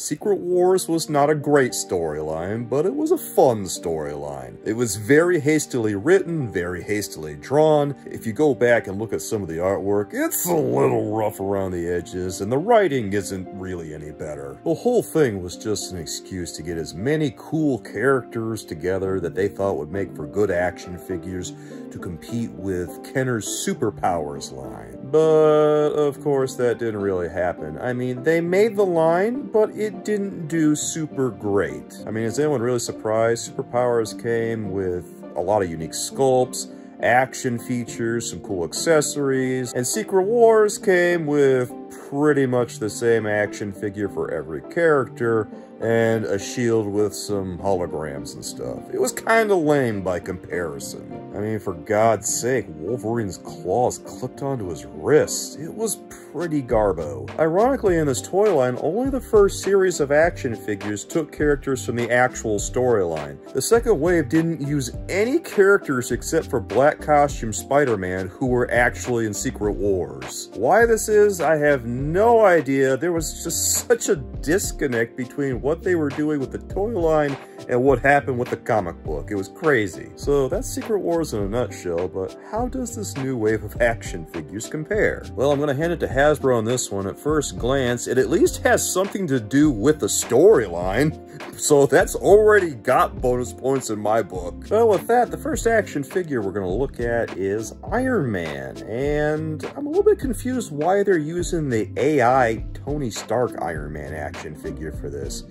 Secret Wars was not a great storyline, but it was a fun storyline. It was very hastily written, very hastily drawn. If you go back and look at some of the artwork, it's a little rough around the edges, and the writing isn't really any better. The whole thing was just an excuse to get as many cool characters together that they thought would make for good action figures to compete with Kenner's Superpowers line. But, of course, that didn't really happen. I mean, they made the line, but it didn't do super great. I mean, is anyone really surprised? Superpowers came with a lot of unique sculpts, action features, some cool accessories, and Secret Wars came with pretty much the same action figure for every character, and a shield with some holograms and stuff. It was kind of lame by comparison. I mean, for God's sake, Wolverine's claws clipped onto his wrists. It was pretty garbo. Ironically, in this toy line, only the first series of action figures took characters from the actual storyline. The second wave didn't use any characters except for Black Costume Spider-Man, who were actually in Secret Wars. Why this is, I have no idea. There was just such a disconnect between what they were doing with the toy line and what happened with the comic book. It was crazy. So that's Secret Wars in a nutshell, but how does this new wave of action figures compare? Well, I'm going to hand it to Hasbro on this one. At first glance, it at least has something to do with the storyline, so that's already got bonus points in my book. Well, with that, the first action figure we're going to look at is Iron Man, and I'm a little bit confused why they're using the AI Tony Stark Iron Man action figure for this.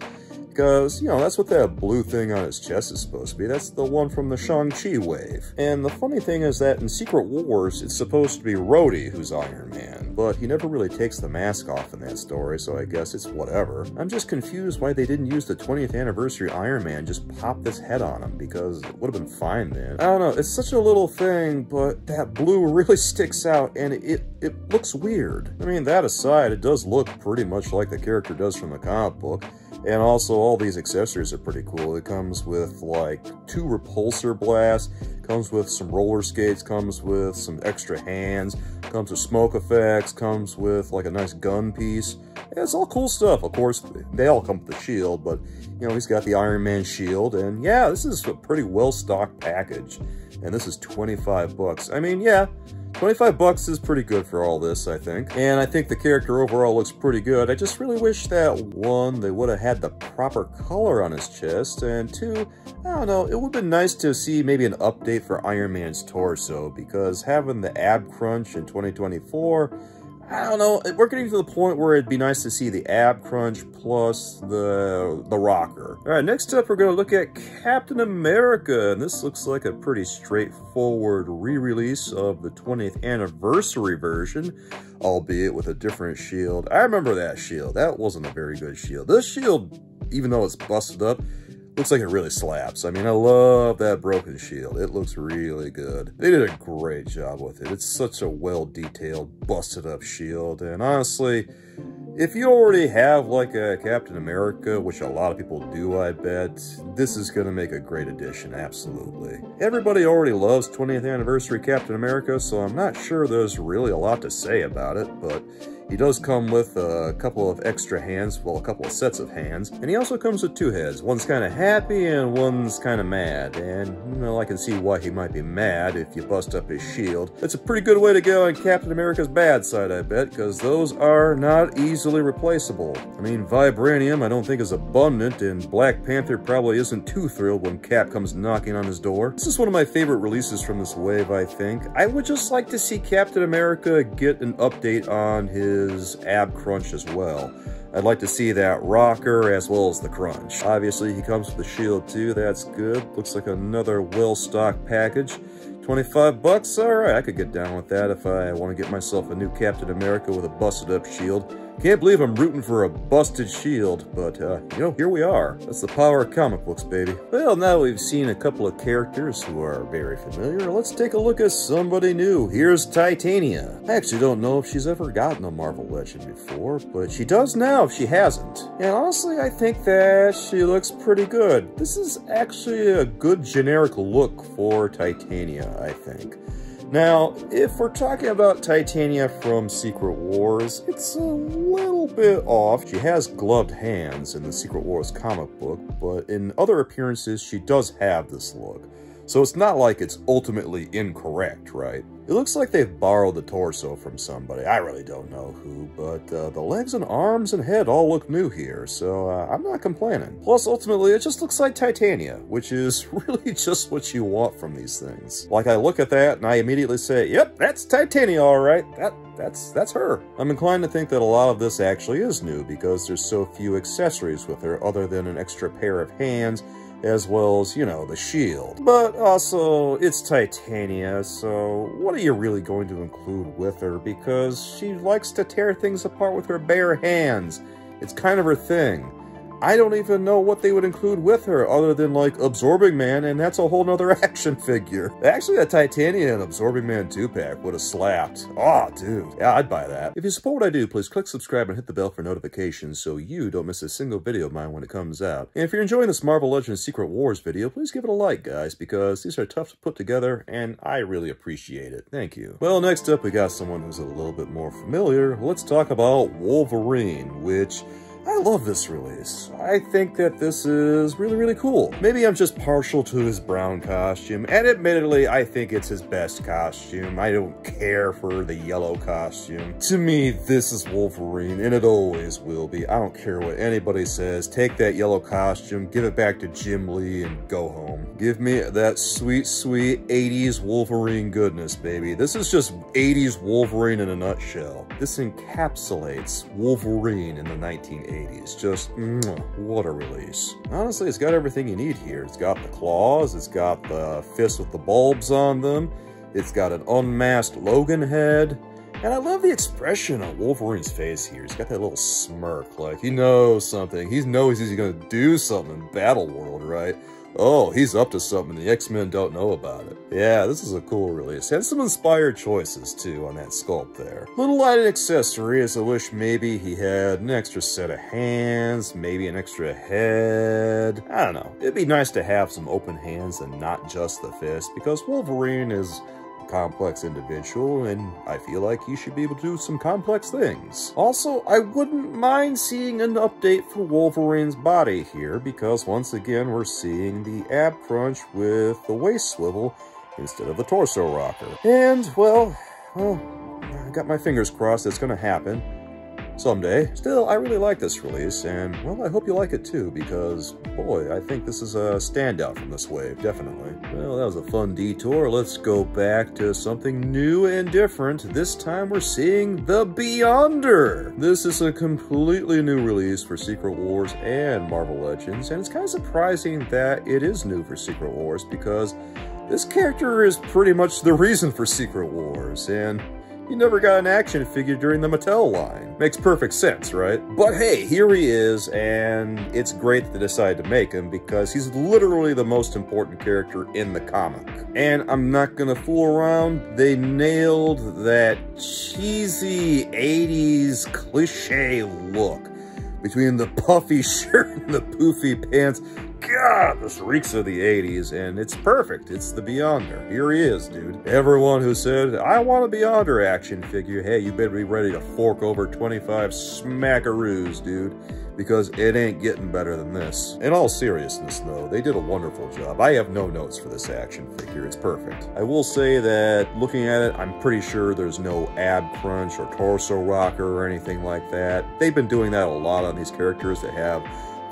Because, you know, that's what that blue thing on his chest is supposed to be. That's the one from the Shang-Chi wave. And the funny thing is that in Secret Wars, it's supposed to be Rhodey who's Iron Man, but he never really takes the mask off in that story, so I guess it's whatever. I'm just confused why they didn't use the 20th anniversary Iron Man, just pop this head on him, because it would have been fine then. I don't know, it's such a little thing, but that blue really sticks out, and it looks weird. I mean, that aside, it does look pretty much like the character does from the comic book. And also, all these accessories are pretty cool. It comes with, like, 2 repulsor blasts, comes with some roller skates, comes with some extra hands, comes with smoke effects, comes with, like, a nice gun piece. Yeah, it's all cool stuff. Of course, they all come with the shield, but, you know, he's got the Iron Man shield. And, yeah, this is a pretty well-stocked package. And this is 25 bucks. I mean, yeah, 25 bucks is pretty good for all this, I think. And I think the character overall looks pretty good. I just really wish that, 1, they would have had the proper color on his chest, and 2, I don't know, it would have been nice to see maybe an update for Iron Man's torso, because having the ab crunch in 2024, I don't know, we're getting to the point where it'd be nice to see the ab crunch plus the rocker. All right, next up we're going to look at Captain America, and this looks like a pretty straightforward re-release of the 20th anniversary version, albeit with a different shield. I remember that shield. That wasn't a very good shield. This shield, even though it's busted up, looks like it really slaps. I mean, I love that broken shield. It looks really good. They did a great job with it. It's such a well-detailed, busted-up shield. And honestly, if you already have, like, a Captain America, which a lot of people do, I bet, this is going to make a great addition, absolutely. Everybody already loves 20th Anniversary Captain America, so I'm not sure there's really a lot to say about it, but he does come with a couple of extra hands, well, a couple of sets of hands, and he also comes with 2 heads. One's kind of happy and one's kind of mad, and, you know, I can see why he might be mad if you bust up his shield. That's a pretty good way to go on Captain America's bad side, I bet, because those are not easily replaceable. I mean, vibranium I don't think is abundant, and Black Panther probably isn't too thrilled when Cap comes knocking on his door. This is one of my favorite releases from this wave, I think. I would just like to see Captain America get an update on his ab crunch as well. I'd like to see that rocker as well as the crunch. Obviously, he comes with the shield too. That's good. Looks like another well-stocked package. 25 bucks? Alright, I could get down with that if I want to get myself a new Captain America with a busted-up shield. Can't believe I'm rooting for a busted shield, but, you know, here we are. That's the power of comic books, baby. Well, now we've seen a couple of characters who are very familiar, let's take a look at somebody new. Here's Titania. I actually don't know if she's ever gotten a Marvel Legend before, but she does now if she hasn't. And honestly, I think that she looks pretty good. This is actually a good generic look for Titania, I think. Now, if we're talking about Titania from Secret Wars, it's a little bit off. She has gloved hands in the Secret Wars comic book, but in other appearances, she does have this look. So it's not like it's ultimately incorrect, right? It looks like they've borrowed the torso from somebody. I really don't know who, but the legs and arms and head all look new here, so I'm not complaining. Plus, ultimately, it just looks like Titania, which is really just what you want from these things. Like, I look at that and I immediately say, yep, that's Titania, all right. That's her. I'm inclined to think that a lot of this actually is new because there's so few accessories with her other than an extra pair of hands, as well as, you know, the shield. But also, it's Titania, so what are you really going to include with her? Because she likes to tear things apart with her bare hands. It's kind of her thing. I don't even know what they would include with her other than, like, Absorbing Man, and that's a whole nother action figure. Actually, a Titania and Absorbing Man 2-pack would have slapped. Oh, dude. Yeah, I'd buy that. If you support what I do, please click subscribe and hit the bell for notifications so you don't miss a single video of mine when it comes out. And if you're enjoying this Marvel Legends Secret Wars video, please give it a like, guys, because these are tough to put together, and I really appreciate it. Thank you. Well, next up, we got someone who's a little bit more familiar. Let's talk about Wolverine, which I love this release. I think that this is really, really cool. Maybe I'm just partial to his brown costume, and admittedly, I think it's his best costume. I don't care for the yellow costume. To me, this is Wolverine, and it always will be. I don't care what anybody says. Take that yellow costume, give it back to Jim Lee, and go home. Give me that sweet, sweet 80s Wolverine goodness, baby. This is just 80s Wolverine in a nutshell. This encapsulates Wolverine in the 1980s. Just, what a release. Honestly, it's got everything you need here. It's got the claws, it's got the fists with the bulbs on them, it's got an unmasked Logan head, and I love the expression on Wolverine's face here. He's got that little smirk, like he knows something. He knows he's gonna do something in Battle World, right? Oh, he's up to something the X-Men don't know about it. Yeah, this is a cool release. Had some inspired choices, too, on that sculpt there. Little lighted accessories. I wish maybe he had an extra set of hands, maybe an extra head. I don't know. It'd be nice to have some open hands and not just the fist, because Wolverine is complex individual, and I feel like he should be able to do some complex things. Also, I wouldn't mind seeing an update for Wolverine's body here, because once again, we're seeing the ab crunch with the waist swivel instead of the torso rocker. And, well, I got my fingers crossed it's gonna happen someday. Still, I really like this release, and, well, I hope you like it too, because, boy, I think this is a standout from this wave, definitely. Well, that was a fun detour. Let's go back to something new and different. This time we're seeing the Beyonder. This is a completely new release for Secret Wars and Marvel Legends, and it's kind of surprising that it is new for Secret Wars, because this character is pretty much the reason for Secret Wars, and he never got an action figure during the Mattel line. Makes perfect sense, right? But hey, here he is, and it's great that they decided to make him because he's literally the most important character in the comic. And I'm not gonna fool around, they nailed that cheesy 80s cliche look. Between the puffy shirt and the poofy pants, God, this reeks of the 80s, and it's perfect. It's the Beyonder. Here he is, dude. Everyone who said, I want a Beyonder action figure, hey, you better be ready to fork over 25 smackaroos, dude, because it ain't getting better than this. In all seriousness, though, they did a wonderful job. I have no notes for this action figure. It's perfect. I will say that, looking at it, I'm pretty sure there's no ab crunch or torso rocker or anything like that. They've been doing that a lot on these characters that have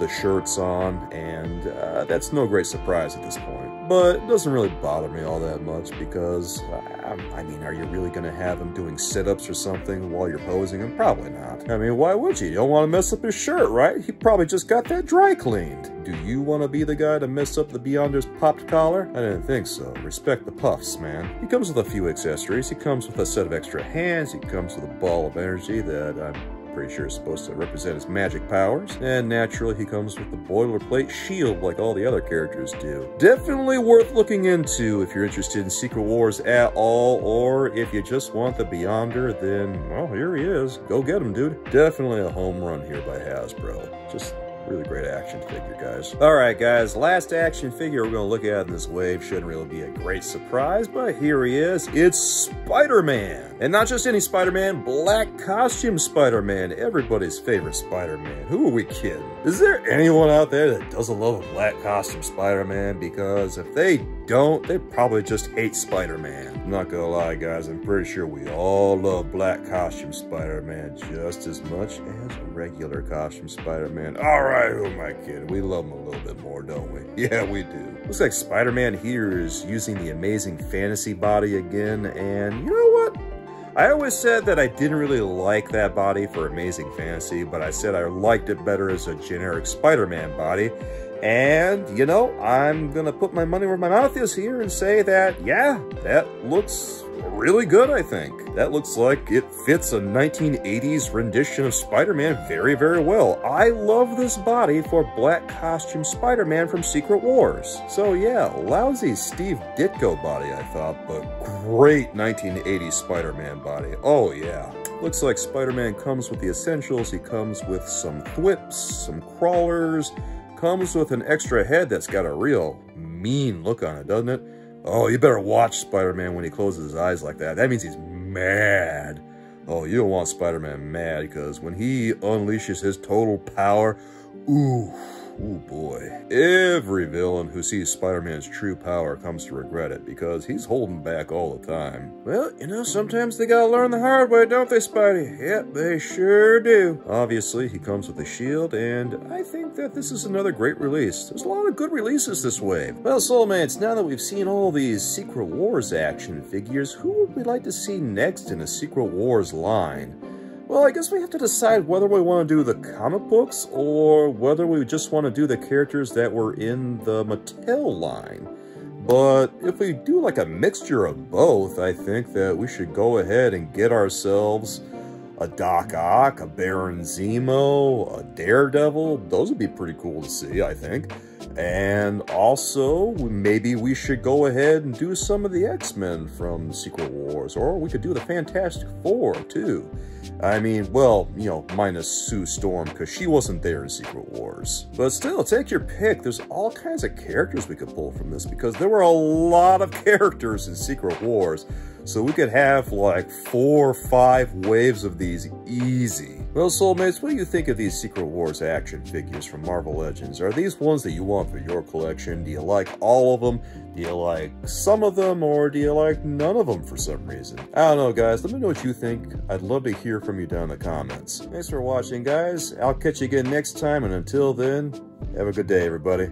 the shirts on, and that's no great surprise at this point. But it doesn't really bother me all that much because, I mean, are you really going to have him doing sit-ups or something while you're posing him? Probably not. I mean, why would you? You don't want to mess up his shirt, right? He probably just got that dry cleaned. Do you want to be the guy to mess up the Beyonder's popped collar? I didn't think so. Respect the puffs, man. He comes with a few accessories. He comes with a set of extra hands. He comes with a ball of energy that I'm pretty sure is supposed to represent his magic powers. And naturally, he comes with the boilerplate shield like all the other characters do. Definitely worth looking into if you're interested in Secret Wars at all, or if you just want the Beyonder, then, well, here he is. Go get him, dude. Definitely a home run here by Hasbro. Just Really great action figure, guys. All right, guys, last action figure we're going to look at in this wave. Shouldn't really be a great surprise, but here he is. It's Spider-Man. And not just any Spider-Man, black costume Spider-Man. Everybody's favorite Spider-Man. Who are we kidding? Is there anyone out there that doesn't love a black costume Spider-Man? Because if they don't, they probably just hate Spider-Man. I'm not gonna lie, guys, I'm pretty sure we all love black costume Spider-Man just as much as regular costume Spider-Man. All right, who am I kidding? We love him a little bit more, don't we? Yeah, we do. Looks like Spider-Man here is using the Amazing Fantasy body again, and you know what? I always said that I didn't really like that body for Amazing Fantasy, but I said I liked it better as a generic Spider-Man body. And, you know, I'm gonna put my money where my mouth is here and say that, yeah, that looks really good, I think. That looks like it fits a 1980s rendition of Spider-Man very, very well. I love this body for black costume Spider-Man from Secret Wars. So yeah, lousy Steve Ditko body, I thought, but great 1980s Spider-Man body. Oh yeah. Looks like Spider-Man comes with the essentials. He comes with some thwips, some crawlers, comes with an extra head that's got a real mean look on it, doesn't it? Oh, you better watch Spider-Man when he closes his eyes like that. That means he's mad. Oh, you don't want Spider-Man mad, because when he unleashes his total power, ooh boy. Every villain who sees Spider-Man's true power comes to regret it, because he's holding back all the time. Well, you know, sometimes they gotta learn the hard way, don't they, Spidey? Yep, they sure do. Obviously, he comes with a shield, and I think that this is another great release. There's a lot of good releases this wave. Well, Soulmates, now that we've seen all these Secret Wars action figures, who would we like to see next in a Secret Wars line? Well, I guess we have to decide whether we want to do the comic books or whether we just want to do the characters that were in the Mattel line. But if we do like a mixture of both, I think that we should go ahead and get ourselves a Doc Ock, a Baron Zemo, a Daredevil. Those would be pretty cool to see, I think. And also, maybe we should go ahead and do some of the X-Men from Secret Wars, or we could do the Fantastic Four, too. I mean, well, you know, minus Sue Storm, because she wasn't there in Secret Wars. But still, take your pick. There's all kinds of characters we could pull from this, because there were a lot of characters in Secret Wars. So we could have like 4 or 5 waves of these easy. Well, Soulmates, what do you think of these Secret Wars action figures from Marvel Legends? Are these ones that you want for your collection? Do you like all of them? Do you like some of them? Or do you like none of them for some reason? I don't know, guys. Let me know what you think. I'd love to hear from you down in the comments. Thanks for watching, guys. I'll catch you again next time. And until then, have a good day, everybody.